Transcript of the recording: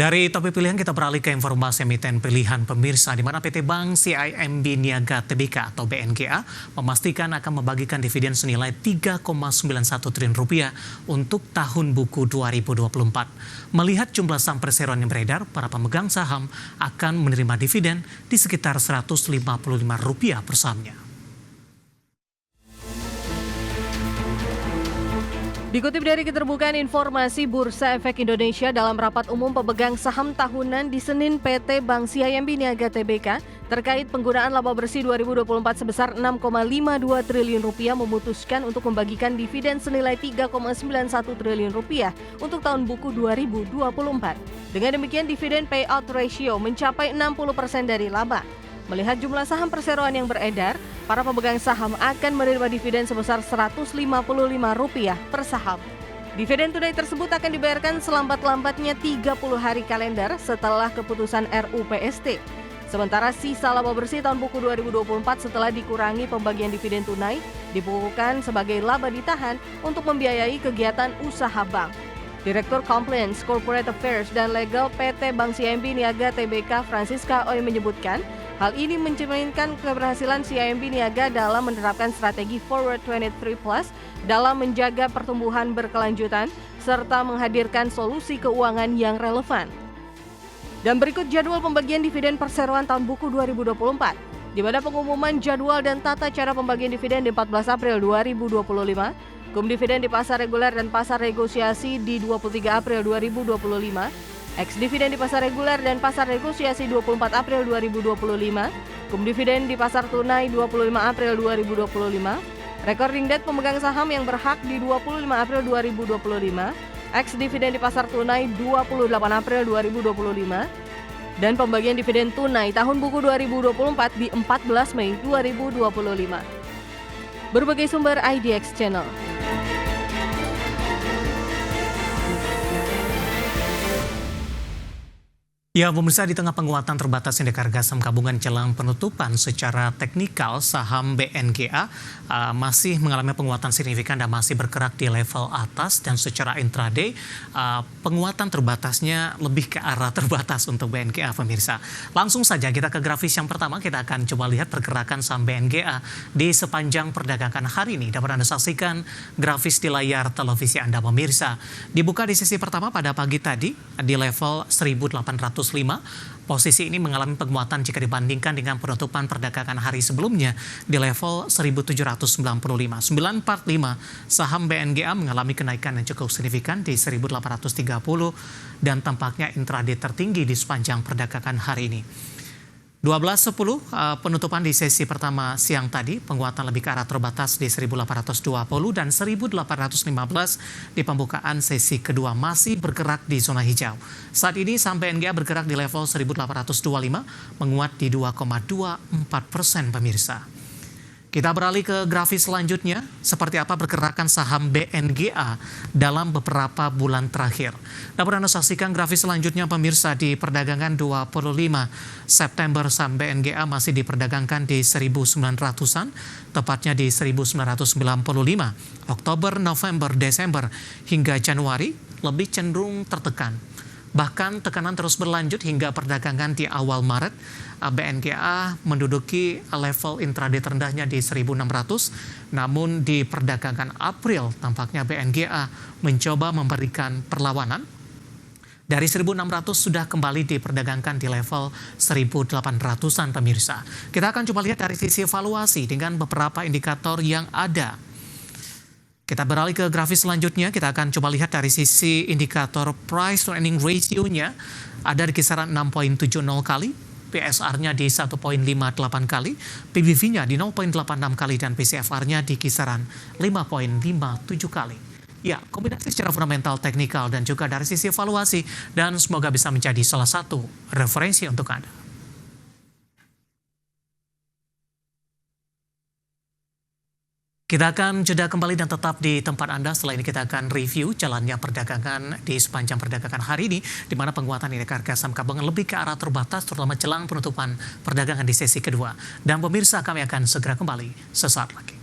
Dari topik pilihan kita beralih ke informasi emiten pilihan pemirsa, di mana PT Bank CIMB Niaga Tbk atau BNGA memastikan akan membagikan dividen senilai 3,91 triliun rupiah untuk tahun buku 2024. Melihat jumlah saham perseroan yang beredar, para pemegang saham akan menerima dividen di sekitar Rp155 per sahamnya. Dikutip dari Keterbukaan Informasi Bursa Efek Indonesia dalam rapat umum pemegang saham tahunan di Senin, PT Bank CIMB Niaga Tbk terkait penggunaan laba bersih 2024 sebesar 6,52 triliun rupiah memutuskan untuk membagikan dividen senilai 3,91 triliun rupiah untuk tahun buku 2024. Dengan demikian dividen payout ratio mencapai 60% dari laba. Melihat jumlah saham perseroan yang beredar, para pemegang saham akan menerima dividen sebesar Rp155 per saham. Dividen tunai tersebut akan dibayarkan selambat-lambatnya 30 hari kalender setelah keputusan RUPST. Sementara sisa laba bersih tahun buku 2024 setelah dikurangi pembagian dividen tunai dibukukan sebagai laba ditahan untuk membiayai kegiatan usaha bank. Direktur Compliance, Corporate Affairs, dan Legal PT Bank CIMB Niaga Tbk Francisca Oy menyebutkan, hal ini mencerminkan keberhasilan CIMB Niaga dalam menerapkan strategi Forward 23 Plus dalam menjaga pertumbuhan berkelanjutan serta menghadirkan solusi keuangan yang relevan. Dan berikut jadwal pembagian dividen perseroan tahun buku 2024, di mana pengumuman jadwal dan tata cara pembagian dividen di 14 April 2025, dividen di pasar reguler dan pasar negosiasi di 23 April 2025, ex-dividen di pasar reguler dan pasar negosiasi 24 April 2025, dividen di pasar tunai 25 April 2025, recording date pemegang saham yang berhak di 25 April 2025, ex-dividen di pasar tunai 28 April 2025, dan pembagian dividen tunai tahun buku 2024 di 14 Mei 2025. Berbagai sumber IDX Channel. Ya, pemirsa, di tengah penguatan terbatas indeks harga saham gabungan jelang penutupan, secara teknikal saham BNGA masih mengalami penguatan signifikan dan masih bergerak di level atas, dan secara intraday penguatan terbatasnya lebih ke arah terbatas untuk BNGA, pemirsa. Langsung saja kita ke grafis yang pertama, kita akan coba lihat pergerakan saham BNGA di sepanjang perdagangan hari ini. Dapat Anda saksikan grafis di layar televisi Anda, pemirsa. Dibuka di sesi pertama pada pagi tadi di level 1805. Posisi ini mengalami penguatan jika dibandingkan dengan penutupan perdagangan hari sebelumnya di level 1795. 945 saham BNGA mengalami kenaikan yang cukup signifikan di 1830 dan tampaknya intraday tertinggi di sepanjang perdagangan hari ini. 12.10 penutupan di sesi pertama siang tadi, penguatan lebih ke arah terbatas di 1820 dan 1815 di pembukaan sesi kedua masih bergerak di zona hijau. Saat ini saham BNGA bergerak di level 1825, menguat di 2,24%, pemirsa. Kita beralih ke grafis selanjutnya, seperti apa pergerakan saham BNGA dalam beberapa bulan terakhir. Dapat Anda saksikan grafis selanjutnya, pemirsa, di perdagangan 25 September saham BNGA masih diperdagangkan di 1900-an, tepatnya di 1995. Oktober, November, Desember hingga Januari lebih cenderung tertekan. Bahkan tekanan terus berlanjut hingga perdagangan di awal Maret. BNGA menduduki level intraday terendahnya di 1.600. Namun di perdagangan April tampaknya BNGA mencoba memberikan perlawanan. Dari 1.600 sudah kembali diperdagangkan di level 1.800-an, pemirsa. Kita akan coba lihat dari sisi evaluasi dengan beberapa indikator yang ada. Kita beralih ke grafis selanjutnya, kita akan coba lihat dari sisi indikator price to earning ratio-nya ada di kisaran 6.70 kali, PSR-nya di 1.58 kali, PBV-nya di 0.86 kali, dan PCFR-nya di kisaran 5.57 kali. Ya, kombinasi secara fundamental, teknikal, dan juga dari sisi evaluasi, dan semoga bisa menjadi salah satu referensi untuk Anda. Kita akan jeda kembali dan tetap di tempat Anda. Setelah ini kita akan review jalannya perdagangan di sepanjang perdagangan hari ini, di mana penguatan indeks harga saham gabungan lebih ke arah terbatas, terutama jelang penutupan perdagangan di sesi kedua. Dan pemirsa, kami akan segera kembali sesaat lagi.